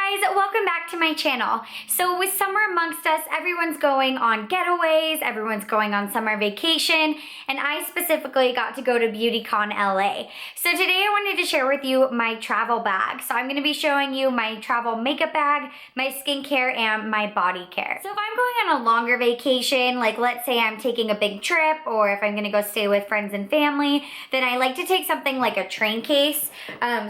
Hey guys, welcome back to my channel. So with summer amongst us, everyone's going on getaways, everyone's going on summer vacation, and I specifically got to go to BeautyCon LA. So today I wanted to share with you my travel bag. So I'm going to be showing you my travel makeup bag, my skincare, and my body care. So if I'm going on a longer vacation, like let's say I'm taking a big trip, or if I'm going to go stay with friends and family, then I like to take something like a train case,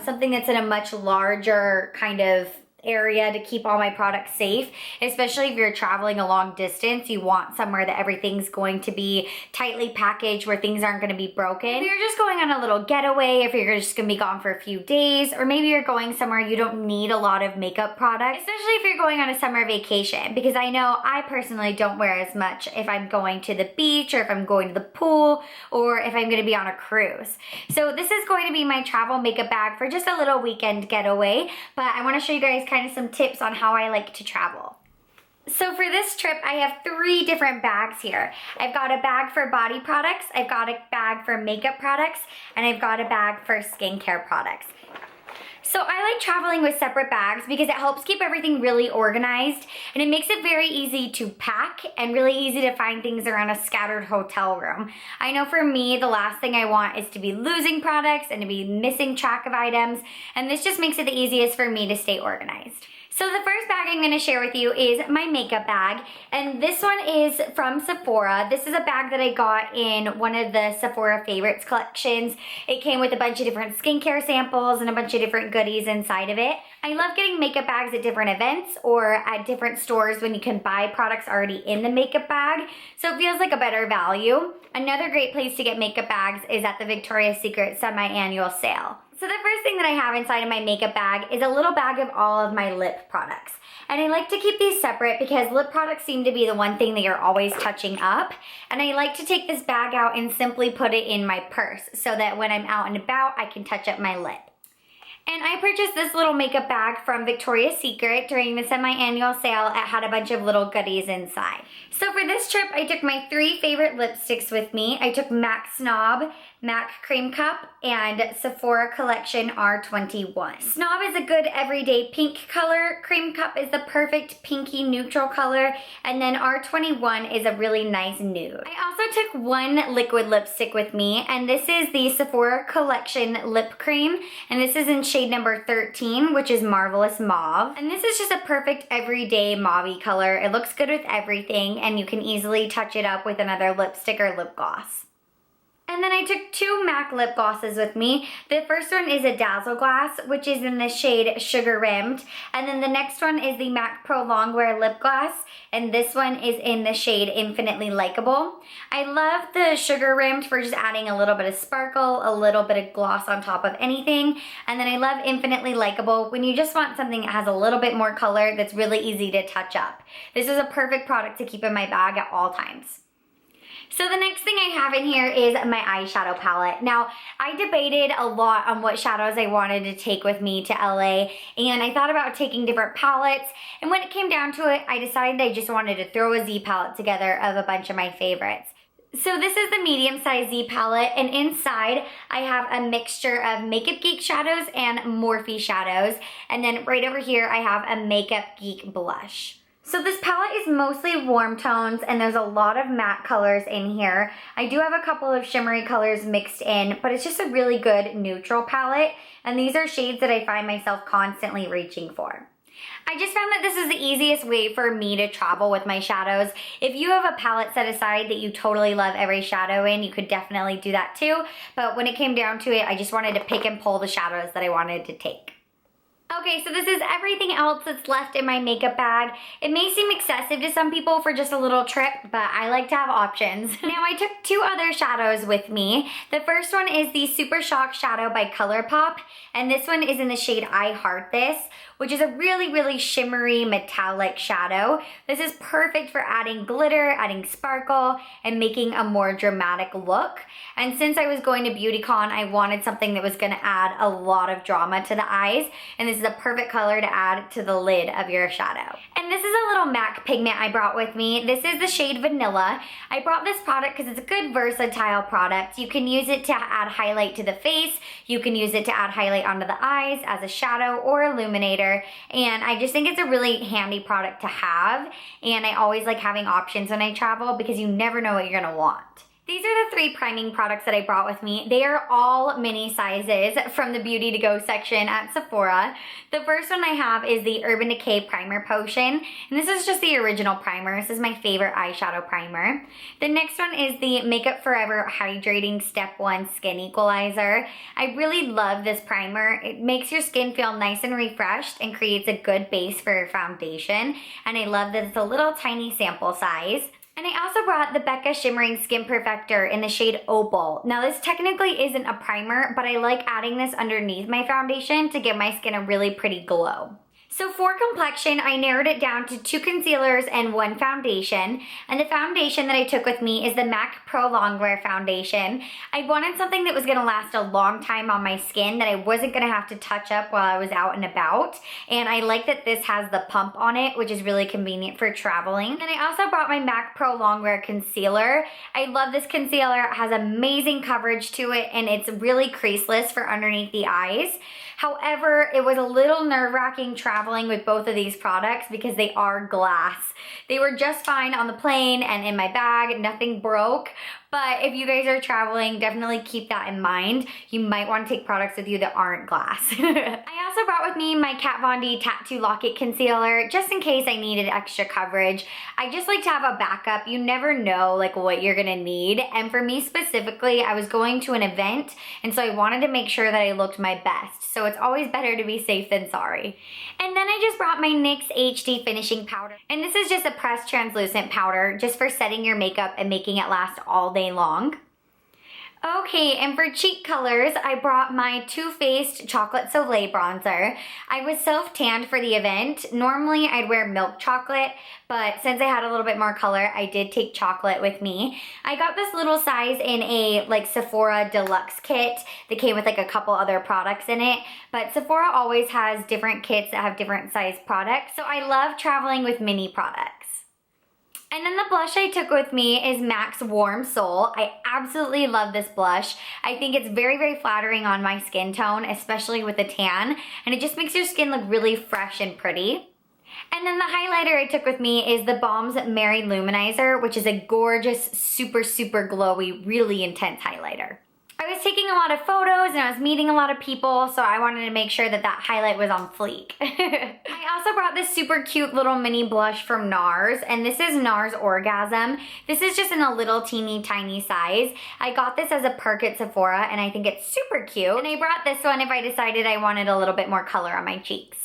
something that's in a much larger kind of area to keep all my products safe, especially if you're traveling a long distance. You want somewhere that everything's going to be tightly packaged where things aren't going to be broken. If you're just going on a little getaway, if you're just going to be gone for a few days, or maybe you're going somewhere you don't need a lot of makeup products, especially if you're going on a summer vacation, because I know I personally don't wear as much if I'm going to the beach or if I'm going to the pool or if I'm going to be on a cruise. So this is going to be my travel makeup bag for just a little weekend getaway, but I want to show you guys kind of some tips on how I like to travel. So for this trip, I have 3 different bags here. I've got a bag for body products, I've got a bag for makeup products, and I've got a bag for skincare products. So I like traveling with separate bags because it helps keep everything really organized, and it makes it very easy to pack and really easy to find things around a scattered hotel room. I know for me, the last thing I want is to be losing products and to be missing track of items, and this just makes it the easiest for me to stay organized. So the first bag I'm going to share with you is my makeup bag, and this one is from Sephora. This is a bag that I got in one of the Sephora Favorites collections. It came with a bunch of different skincare samples and a bunch of different goodies inside of it. I love getting makeup bags at different events or at different stores when you can buy products already in the makeup bag, so it feels like a better value. Another great place to get makeup bags is at the Victoria's Secret semi-annual sale. So the first thing that I have inside of my makeup bag is a little bag of all of my lip products. And I like to keep these separate because lip products seem to be the one thing that you're always touching up. And I like to take this bag out and simply put it in my purse so that when I'm out and about, I can touch up my lip. And I purchased this little makeup bag from Victoria's Secret during the semi-annual sale. It had a bunch of little goodies inside. So for this trip, I took my 3 favorite lipsticks with me. I took MAC Snob, MAC Cream Cup, and Sephora Collection R21. Snob is a good everyday pink color. Cream Cup is the perfect pinky neutral color. And then R21 is a really nice nude. I also took 1 liquid lipstick with me, and this is the Sephora Collection Lip Cream. And this is in shade number 13, which is Marvelous Mauve. And this is just a perfect everyday mauve-y color. It looks good with everything, and you can easily touch it up with another lipstick or lip gloss. And then I took 2 MAC lip glosses with me. The first one is a Dazzle Glass, which is in the shade Sugar Rimmed. And then the next one is the MAC Pro Longwear Lip Gloss, and this one is in the shade Infinitely Likeable. I love the Sugar Rimmed for just adding a little bit of sparkle, a little bit of gloss on top of anything. And then I love Infinitely Likeable when you just want something that has a little bit more color that's really easy to touch up. This is a perfect product to keep in my bag at all times. So the next thing I have in here is my eyeshadow palette. Now, I debated a lot on what shadows I wanted to take with me to LA, and I thought about taking different palettes, and when it came down to it, I decided I just wanted to throw a Z palette together of a bunch of my favorites. So this is the medium-sized Z palette, and inside I have a mixture of Makeup Geek shadows and Morphe shadows, and then right over here I have a Makeup Geek blush. So this palette is mostly warm tones, and there's a lot of matte colors in here. I do have a couple of shimmery colors mixed in, but it's just a really good neutral palette, and these are shades that I find myself constantly reaching for. I just found that this is the easiest way for me to travel with my shadows. If you have a palette set aside that you totally love every shadow in, you could definitely do that too, but when it came down to it, I just wanted to pick and pull the shadows that I wanted to take. Okay, so this is everything else that's left in my makeup bag. It may seem excessive to some people for just a little trip, but I like to have options. Now, I took 2 other shadows with me. The first one is the Super Shock Shadow by ColourPop, and this one is in the shade I Heart This, which is a really, really shimmery metallic shadow. This is perfect for adding glitter, adding sparkle, and making a more dramatic look. And since I was going to BeautyCon, I wanted something that was gonna add a lot of drama to the eyes, and this this is a perfect color to add to the lid of your shadow. And this is a little MAC pigment I brought with me. This is the shade Vanilla. I brought this product because it's a good versatile product. You can use it to add highlight to the face. You can use it to add highlight onto the eyes as a shadow or illuminator. And I just think it's a really handy product to have. And I always like having options when I travel because you never know what you're gonna want. These are the 3 priming products that I brought with me. They are all mini sizes from the Beauty to Go section at Sephora. The first one I have is the Urban Decay Primer Potion. And this is just the original primer. This is my favorite eyeshadow primer. The next one is the Makeup Forever Hydrating Step 1 Skin Equalizer. I really love this primer. It makes your skin feel nice and refreshed and creates a good base for your foundation. And I love that it's a little tiny sample size. And I also brought the Becca Shimmering Skin Perfector in the shade Opal. Now this technically isn't a primer, but I like adding this underneath my foundation to give my skin a really pretty glow. So for complexion, I narrowed it down to 2 concealers and 1 foundation. And the foundation that I took with me is the MAC Pro Longwear Foundation. I wanted something that was gonna last a long time on my skin, that I wasn't gonna have to touch up while I was out and about. And I like that this has the pump on it, which is really convenient for traveling. And I also brought my MAC Pro Longwear Concealer. I love this concealer. It has amazing coverage to it, and it's really creaseless for underneath the eyes. However, it was a little nerve-wracking traveling with both of these products because they are glass. They were just fine on the plane and in my bag, nothing broke. But if you guys are traveling, definitely keep that in mind. You might want to take products with you that aren't glass. I also brought with me my Kat Von D Tattoo Locket Concealer, just in case I needed extra coverage. I just like to have a backup. You never know like what you're gonna need. And for me specifically, I was going to an event, and so I wanted to make sure that I looked my best. So it's always better to be safe than sorry. And then I just brought my NYX HD Finishing Powder. And this is just a pressed translucent powder, just for setting your makeup and making it last all day long. Okay, and for cheek colors, I brought my Too Faced Chocolate Soleil Bronzer. I was self-tanned for the event. Normally, I'd wear milk chocolate, but since I had a little bit more color, I did take chocolate with me. I got this little size in a like Sephora Deluxe kit that came with like a couple other products in it, but Sephora always has different kits that have different size products, so I love traveling with mini products. And then the blush I took with me is MAC's Warm Soul. I absolutely love this blush. I think it's very, very flattering on my skin tone, especially with a tan, and it just makes your skin look really fresh and pretty. And then the highlighter I took with me is the Balm's Mary Luminizer, which is a gorgeous, super, super glowy, really intense highlighter. I was taking a lot of photos and I was meeting a lot of people, so I wanted to make sure that that highlight was on fleek. I also brought this super cute little mini blush from NARS, and this is NARS Orgasm. This is just in a little teeny tiny size. I got this as a perk at Sephora, and I think it's super cute. And I brought this one if I decided I wanted a little bit more color on my cheeks.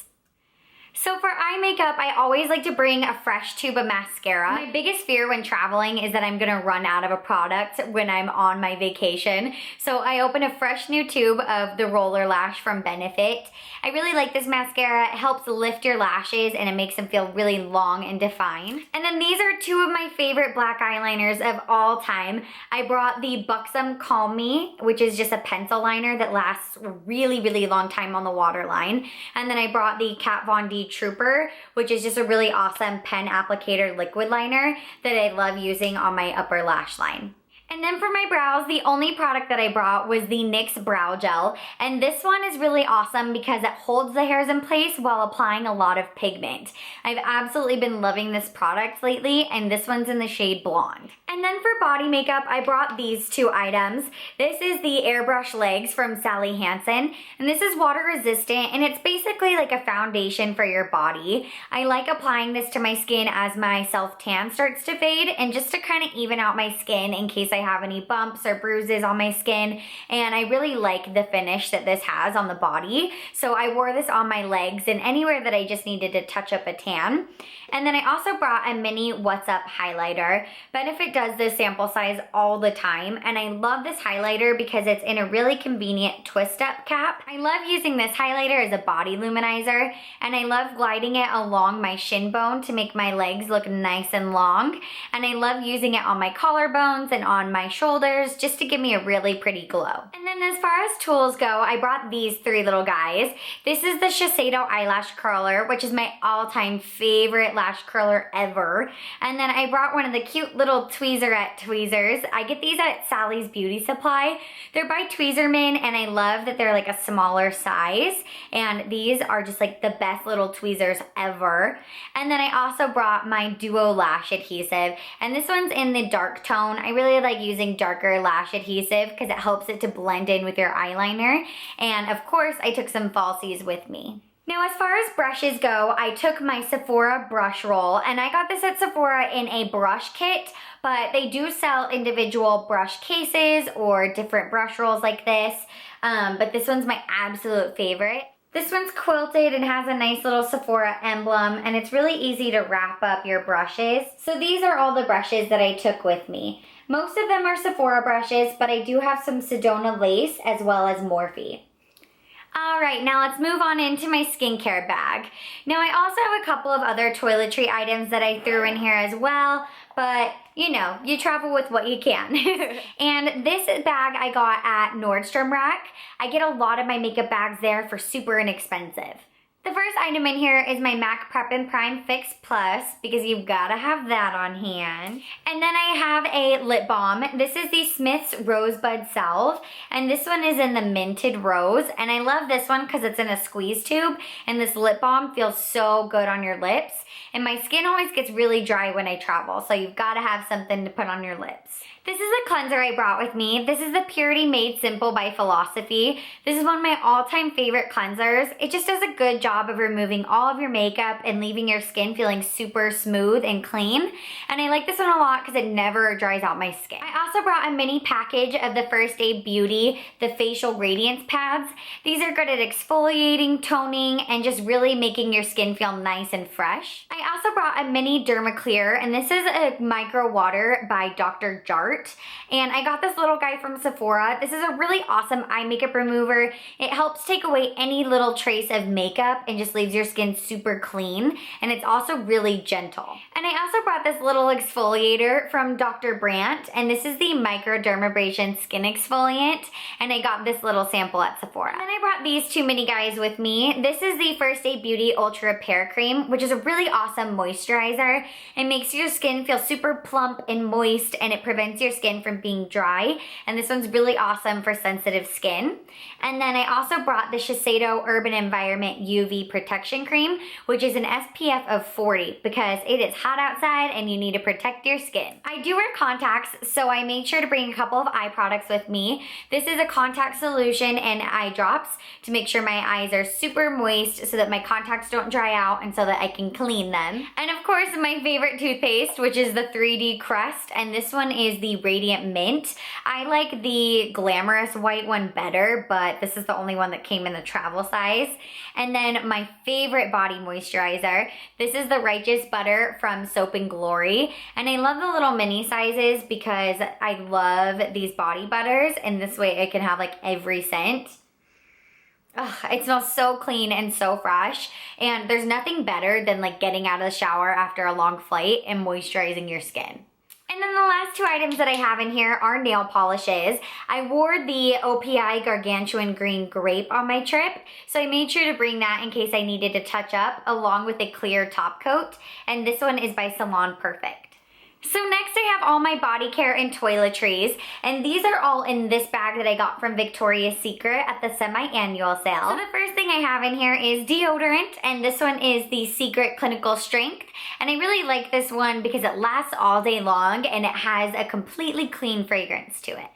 So for eye makeup, I always like to bring a fresh tube of mascara. My biggest fear when traveling is that I'm gonna run out of a product when I'm on my vacation. So I open a fresh new tube of the Roller Lash from Benefit. I really like this mascara. It helps lift your lashes and it makes them feel really long and defined. And then these are 2 of my favorite black eyeliners of all time. I brought the Buxom Calm Me, which is just a pencil liner that lasts a really, really long time on the waterline. And then I brought the Kat Von D Trooper, which is just a really awesome pen applicator liquid liner that I love using on my upper lash line. And then for my brows, the only product that I brought was the NYX Brow Gel. And this one is really awesome because it holds the hairs in place while applying a lot of pigment. I've absolutely been loving this product lately, and this one's in the shade Blonde. And then for body makeup, I brought these 2 items. This is the Airbrush Legs from Sally Hansen, and this is water resistant, and it's basically like a foundation for your body. I like applying this to my skin as my self-tan starts to fade, and just to kind of even out my skin in case I have any bumps or bruises on my skin. And I really like the finish that this has on the body. So I wore this on my legs and anywhere that I just needed to touch up a tan. And then I also brought a mini What's Up highlighter. Benefit does this sample size all the time, and I love this highlighter because it's in a really convenient twist up cap. I love using this highlighter as a body luminizer, and I love gliding it along my shin bone to make my legs look nice and long. And I love using it on my collarbones and on on my shoulders just to give me a really pretty glow. And then as far as tools go, I brought these three little guys. This is the Shiseido eyelash curler, which is my all-time favorite lash curler ever. And then I brought one of the cute little tweezerette tweezers. I get these at Sally's Beauty Supply. They're by Tweezerman, and I love that they're like a smaller size. And these are just like the best little tweezers ever. And then I also brought my Duo Lash Adhesive, and this one's in the dark tone. I really like using darker lash adhesive because it helps it to blend in with your eyeliner. And of course, I took some falsies with me. Now, as far as brushes go, I took my Sephora brush roll, and I got this at Sephora in a brush kit, but they do sell individual brush cases or different brush rolls like this, but this one's my absolute favorite. This one's quilted and has a nice little Sephora emblem, and it's really easy to wrap up your brushes. So these are all the brushes that I took with me. Most of them are Sephora brushes, but I do have some Sedona lace as well as Morphe. Alright, now let's move on into my skincare bag. Now I also have a couple of other toiletry items that I threw in here as well, but you know, you travel with what you can. And this bag I got at Nordstrom Rack. I get a lot of my makeup bags there for super inexpensive. The first item in here is my MAC Prep and Prime Fix Plus, because you've gotta have that on hand. And then I have a lip balm. This is the Smith's Rosebud Salve, and this one is in the Minted Rose. And I love this one because it's in a squeeze tube, and this lip balm feels so good on your lips. And my skin always gets really dry when I travel, so you've gotta have something to put on your lips. This is a cleanser I brought with me. This is the Purity Made Simple by Philosophy. This is one of my all-time favorite cleansers. It just does a good job of removing all of your makeup and leaving your skin feeling super smooth and clean. And I like this one a lot because it never dries out my skin. I also brought a mini package of the First Aid Beauty, the Facial Radiance Pads. These are good at exfoliating, toning, and just really making your skin feel nice and fresh. I also brought a mini Dermaclear, and this is a micro water by Dr. Jart. And I got this little guy from Sephora. This is a really awesome eye makeup remover. It helps take away any little trace of makeup and just leaves your skin super clean. And it's also really gentle. And I also brought this little exfoliator from Dr. Brandt, and this is the Microdermabrasion Skin Exfoliant. And I got this little sample at Sephora. And then I brought these two mini guys with me. This is the First Aid Beauty Ultra Repair Cream, which is a really awesome moisturizer. It makes your skin feel super plump and moist, and it prevents your skin from being dry. And this one's really awesome for sensitive skin. And then I also brought the Shiseido Urban Environment UV Protection Cream, which is an SPF of 40 because it is hot outside and you need to protect your skin. I do wear contacts, so I made sure to bring a couple of eye products with me. This is a contact solution and eye drops to make sure my eyes are super moist so that my contacts don't dry out and so that I can clean them. And of course, my favorite toothpaste, which is the 3D Crest, and this one is the Radiant Mint. I like the glamorous white one better, but this is the only one that came in the travel size. And then my favorite body moisturizer, this is the Righteous Butter from Soap and Glory. And I love the little mini sizes because I love these body butters, and this way it can have like every scent. Ugh, it smells so clean and so fresh, and there's nothing better than like getting out of the shower after a long flight and moisturizing your skin. And then the last two items that I have in here are nail polishes. I wore the OPI Gargantuan Green Grape on my trip, so I made sure to bring that in case I needed to touch up, along with a clear top coat. And this one is by Salon Perfect. So next I have all my body care and toiletries, and these are all in this bag that I got from Victoria's Secret at the semi-annual sale. So the first thing I have in here is deodorant, and this one is the Secret Clinical Strength, and I really like this one because it lasts all day long and it has a completely clean fragrance to it.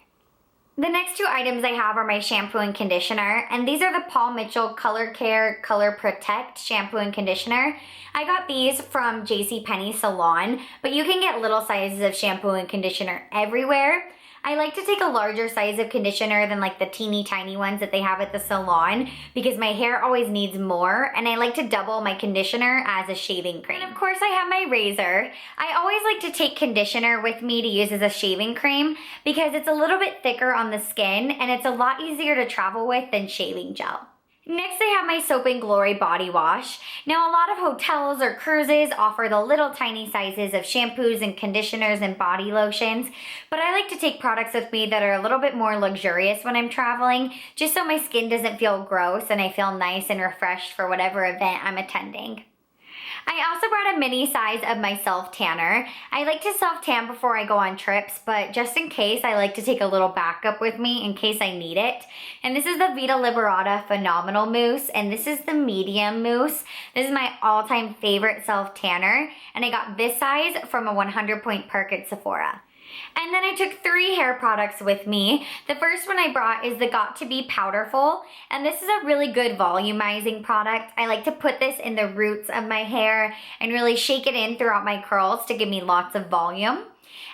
The next two items I have are my shampoo and conditioner, and these are the Paul Mitchell Color Care Color Protect shampoo and conditioner. I got these from JCPenney Salon, but you can get little sizes of shampoo and conditioner everywhere. I like to take a larger size of conditioner than like the teeny tiny ones that they have at the salon because my hair always needs more, and I like to double my conditioner as a shaving cream. And of course I have my razor. I always like to take conditioner with me to use as a shaving cream because it's a little bit thicker on the skin and it's a lot easier to travel with than shaving gel. Next, I have my Soap and Glory body wash. Now, a lot of hotels or cruises offer the little tiny sizes of shampoos and conditioners and body lotions, but I like to take products with me that are a little bit more luxurious when I'm traveling, just so my skin doesn't feel gross and I feel nice and refreshed for whatever event I'm attending. I also brought a mini size of my self-tanner. I like to self-tan before I go on trips, but just in case, I like to take a little backup with me in case I need it. And this is the Vita Liberata Phenomenal Mousse, and this is the medium mousse. This is my all-time favorite self-tanner, and I got this size from a 100-point perk at Sephora. And then I took 3 hair products with me. The first one I brought is the Got To Be Powderful, and this is a really good volumizing product. I like to put this in the roots of my hair and really shake it in throughout my curls to give me lots of volume.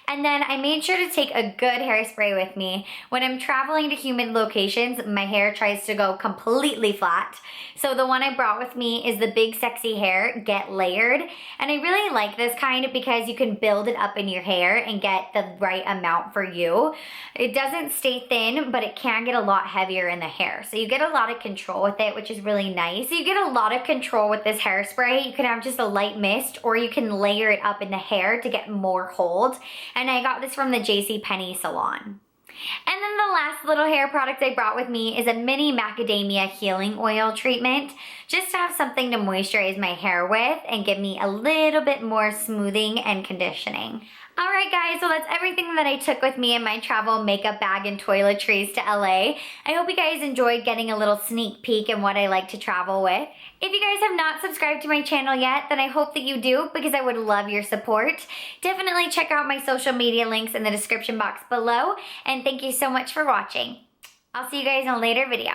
And then I made sure to take a good hairspray with me. When I'm traveling to humid locations, my hair tries to go completely flat. So the one I brought with me is the Big Sexy Hair Get Layered. And I really like this kind because you can build it up in your hair and get the right amount for you. It doesn't stay thin, but it can get a lot heavier in the hair. So you get a lot of control with it, which is really nice. So you get a lot of control with this hairspray. You can have just a light mist, or you can layer it up in the hair to get more hold. And I got this from the JCPenney salon. And then the last little hair product I brought with me is a mini macadamia healing oil treatment, just to have something to moisturize my hair with and give me a little bit more smoothing and conditioning. Alright guys, so that's everything that I took with me in my travel makeup bag and toiletries to LA. I hope you guys enjoyed getting a little sneak peek in what I like to travel with. If you guys have not subscribed to my channel yet, then I hope that you do, because I would love your support. Definitely check out my social media links in the description box below, and thank you so much for watching. I'll see you guys in a later video.